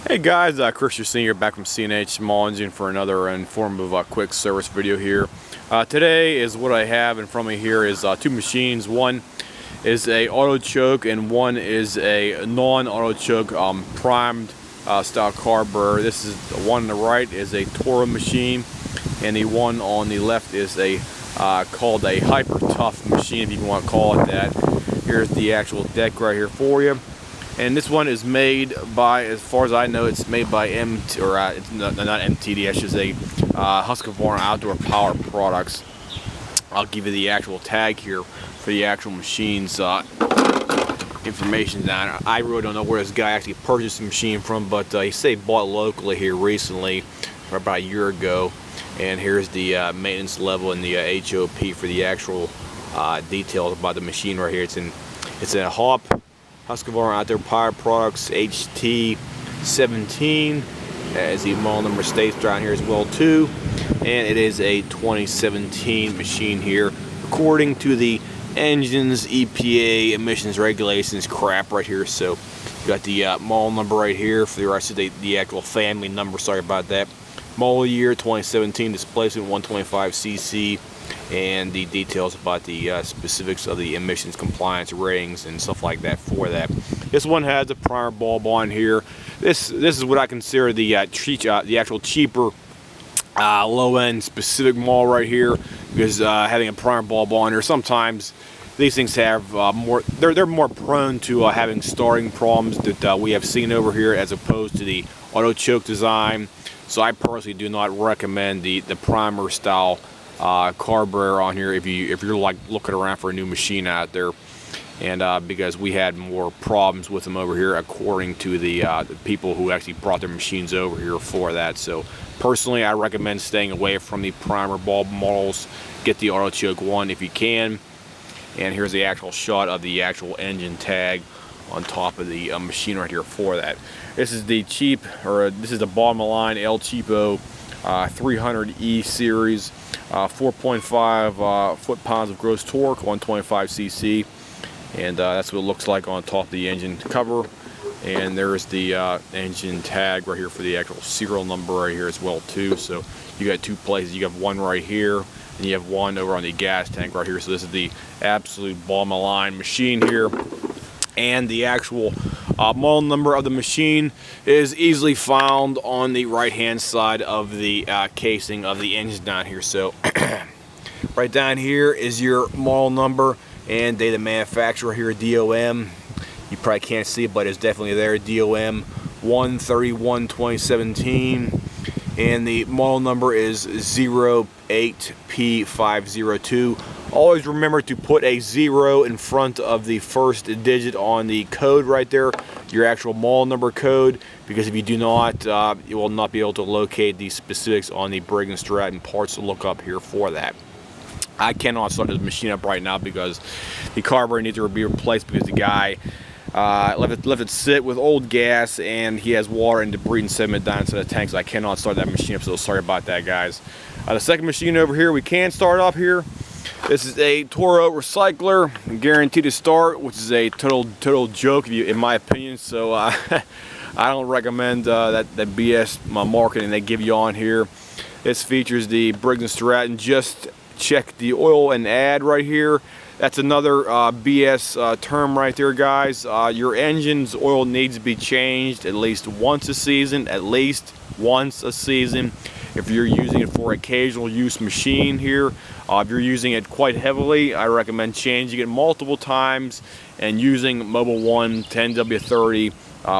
Hey guys, Chris your Senior back from C&H Small Engine for another informative quick service video here. Today is what I have in front of me here is two machines. One is a auto choke and one is a non-auto choke primed style carburetor. This is the one on the right is a Toro machine, and the one on the left is a called a hyper tough machine, if you want to call it that. Here's the actual deck right here for you. And this one is made by, as far as I know, it's made by it's not MTD, it's just a Husqvarna Outdoor Power Products. I'll give you the actual tag here for the actual machine's information down. I really don't know where this guy actually purchased the machine from, but he said he bought locally here recently, for about a year ago. And here's the maintenance level and the HOP for the actual details about the machine right here. It's in a Husqvarna Outdoor Power Products HT17, as the model number states down here as well too, and it is a 2017 machine here according to the engine's EPA emissions regulations crap right here. So you got the model number right here for the rest of the actual family number, sorry about that. Model year 2017, displacement 125cc, and the details about the specifics of the emissions compliance ratings and stuff like that for that. This one has a primer bulb on here. This is what I consider the actual cheaper low-end specific model right here, because having a primer bulb on here, sometimes these things have they're more prone to having starting problems that we have seen over here, as opposed to the auto choke design. So I personally do not recommend the primer style carburetor on here if you're like looking around for a new machine out there, and because we had more problems with them over here according to the people who actually brought their machines over here for that. So personally, I recommend staying away from the primer bulb models. Get the auto choke one if you can. And here's the actual shot of the actual engine tag on top of the machine right here for that. This is the this is the bottom of the line El Cheapo 300E series, 4.5 foot-pounds of gross torque, 125cc, and that's what it looks like on top of the engine cover. And there's the engine tag right here for the actual serial number right here as well too. So you got two places. You have one right here, and you have one over on the gas tank right here. So this is the absolute bottom of the line machine here, and the actual model number of the machine is easily found on the right hand side of the casing of the engine down here. So right down here is your model number and date of manufacturer here, DOM. You probably can't see it, but it's definitely there, DOM 131-2017, and the model number is 08P502. Always remember to put a 0 in front of the first digit on the code right there, your actual model number code, because if you do not, you will not be able to locate the specifics on the Briggs & Stratton parts to look up here for that. I cannot start this machine up right now because the carburetor needs to be replaced, because the guy left it sit with old gas, and he has water and debris and sediment down into the tank, so I cannot start that machine up, so sorry about that, guys. The second machine over here we can start up here. This is a Toro recycler, guaranteed to start, which is a total joke in my opinion. So I don't recommend that BS marketing they give you on here. This features the Briggs & Stratton just check the oil and add right here. That's another BS term right there, guys. Your engine's oil needs to be changed at least once a season, If you're using it for occasional use machine here, if you're using it quite heavily, I recommend changing it multiple times and using Mobil 1 10W30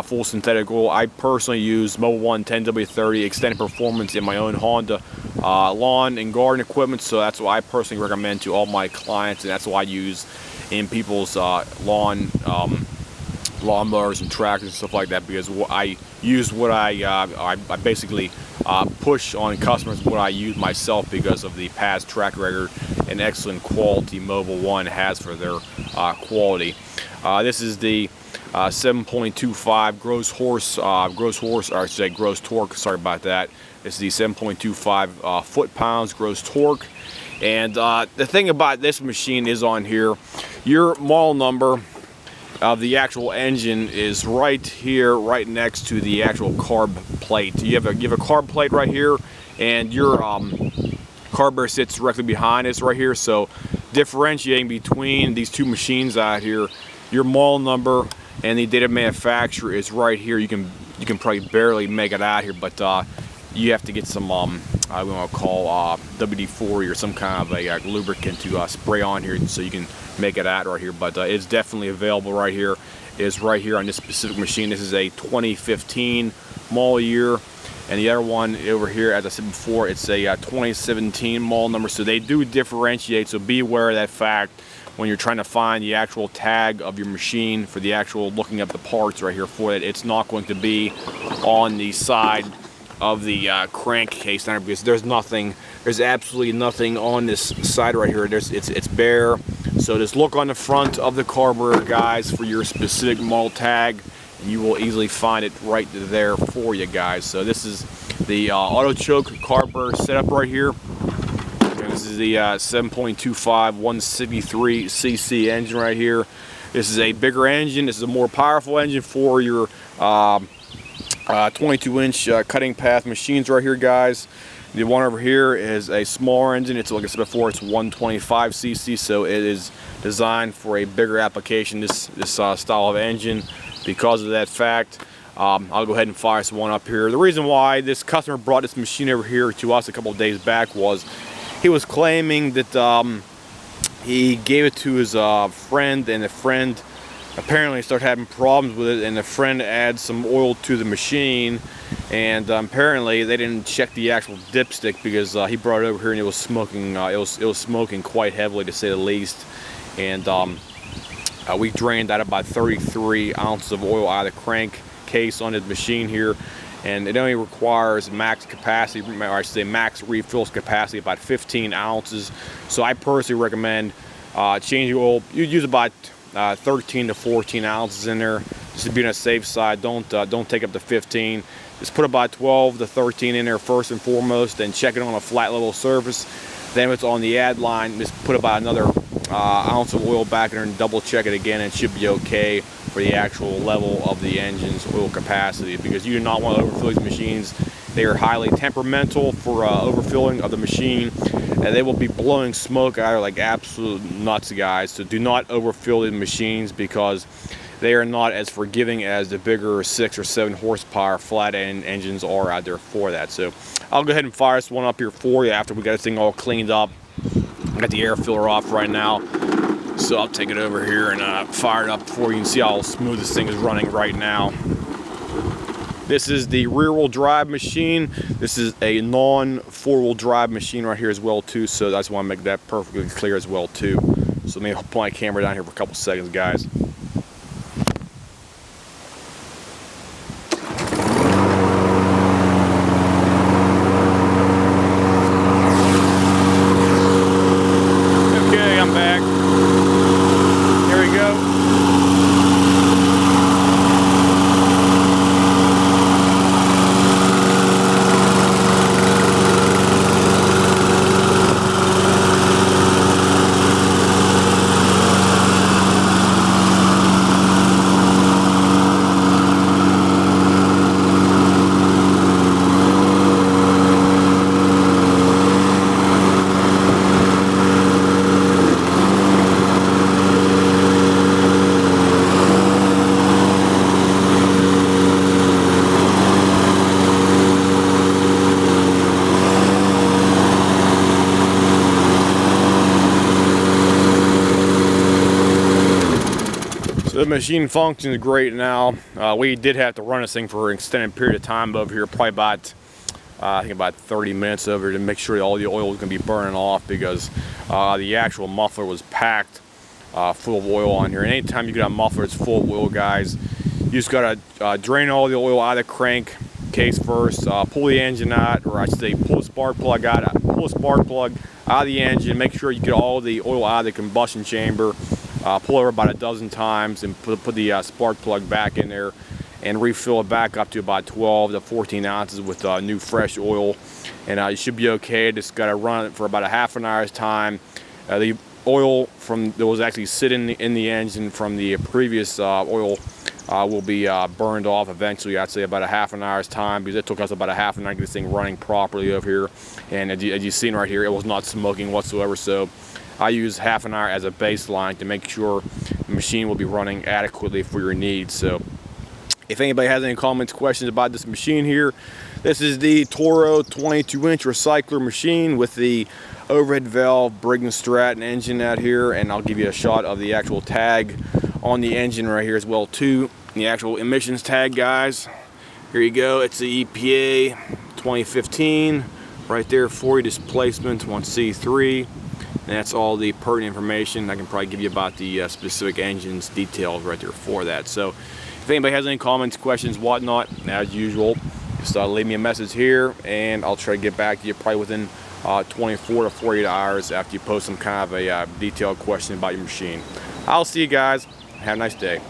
full synthetic oil. I personally use Mobil 1 10W30 extended performance in my own Honda lawn and garden equipment, so that's what I personally recommend to all my clients, and that's what I use in people's lawnmowers and tractors and stuff like that, because I use what I basically push on customers what I use myself, because of the past track record and excellent quality Mobil 1 has for their quality. This is the 7.25 gross torque. Sorry about that. This is the 7.25 foot-pounds gross torque. And the thing about this machine is on here, your model number of the actual engine is right here, right next to the actual carb plate. You have a carb plate right here, and your carburetor sits directly behind this right here. So differentiating between these two machines out here, your model number and the date of manufacturer is right here. You can probably barely make it out here, but you have to get some I want to call WD-40 or some kind of a lubricant to spray on here so you can make it out right here. But it's definitely available right here. It's right here on this specific machine. This is a 2015 model year, and the other one over here, as I said before, it's a 2017 model number. So they do differentiate, so be aware of that fact when you're trying to find the actual tag of your machine for the actual looking up the parts right here for it. It's not going to be on the side of the crankcase now, because there's absolutely nothing on this side right here. It's bare. So just look on the front of the carburetor, guys, for your specific model tag, and you will easily find it right there for you guys. So this is the auto choke carburetor setup right here. And this is the 7.25 163 cc engine right here. This is a bigger engine. This is a more powerful engine for your 22-inch cutting path machines right here, guys. The one over here is a smaller engine. It's, like I said before, it's 125 cc, so it is designed for a bigger application, this style of engine. Because of that fact, I'll go ahead and fire this one up here. The reason why this customer brought this machine over here to us a couple of days back was he was claiming that he gave it to his friend, and the friend apparently started having problems with it, and the friend adds some oil to the machine, and apparently they didn't check the actual dipstick, because he brought it over here and it was smoking. It was smoking quite heavily, to say the least. And we drained out about 33 ounces of oil out of the crankcase on this machine here, and it only requires max capacity, or I should say max refills capacity, about 15 ounces. So I personally recommend changing oil. You use about 13 to 14 ounces in there, just to be on the safe side. Don't take up to 15. Just put about 12 to 13 in there first and foremost, and check it on a flat level surface. Then if it's on the add line, just put about another ounce of oil back in there and double check it again, and it should be okay for the actual level of the engine's oil capacity, because you do not want to overfill these machines. They are highly temperamental for overfilling of the machine, and they will be blowing smoke out of like absolute nuts, guys. So do not overfill these machines, because they are not as forgiving as the bigger 6 or 7 horsepower flat end engines are out there for that. So I'll go ahead and fire this one up here for you after we got this thing all cleaned up. I got the air filler off right now, so I'll take it over here and fire it up for you and see how smooth this thing is running right now. This is the rear-wheel drive machine. This is a non-four-wheel drive machine right here as well too, so I just want to make that perfectly clear as well too. So let me put my camera down here for a couple seconds, guys. Okay, I'm back. Here we go. The machine functions great now. We did have to run this thing for an extended period of time over here, probably about I think about 30 minutes over here, to make sure all the oil was going to be burning off, because the actual muffler was packed full of oil on here. And anytime you get a muffler that's full of oil, guys, you just got to drain all the oil out of the crankcase first, pull the engine out, or I should say pull the spark plug out, of the engine, make sure you get all the oil out of the combustion chamber. Pull over about a dozen times and put the spark plug back in there, and refill it back up to about 12 to 14 ounces with new fresh oil, and you should be okay. Just got to run it for about a half an hour's time. The oil from that was actually sitting in the engine from the previous oil will be burned off eventually. I'd say about a half an hour's time, because it took us about a half an hour to get this thing running properly over here. And as you've seen right here, it was not smoking whatsoever. So I use half an hour as a baseline to make sure the machine will be running adequately for your needs. So if anybody has any comments, questions about this machine here, this is the Toro 22-inch recycler machine with the overhead valve Briggs & Stratton engine out here, and I'll give you a shot of the actual tag on the engine right here as well too. The actual emissions tag, guys. Here you go. It's the EPA 2015 right there. 40 displacements, 1C3. And that's all the pertinent information. I can probably give you about the specific engine's details right there for that. So if anybody has any comments, questions, whatnot, as usual, just leave me a message here, and I'll try to get back to you probably within 24 to 48 hours after you post some kind of a detailed question about your machine. I'll see you guys. Have a nice day.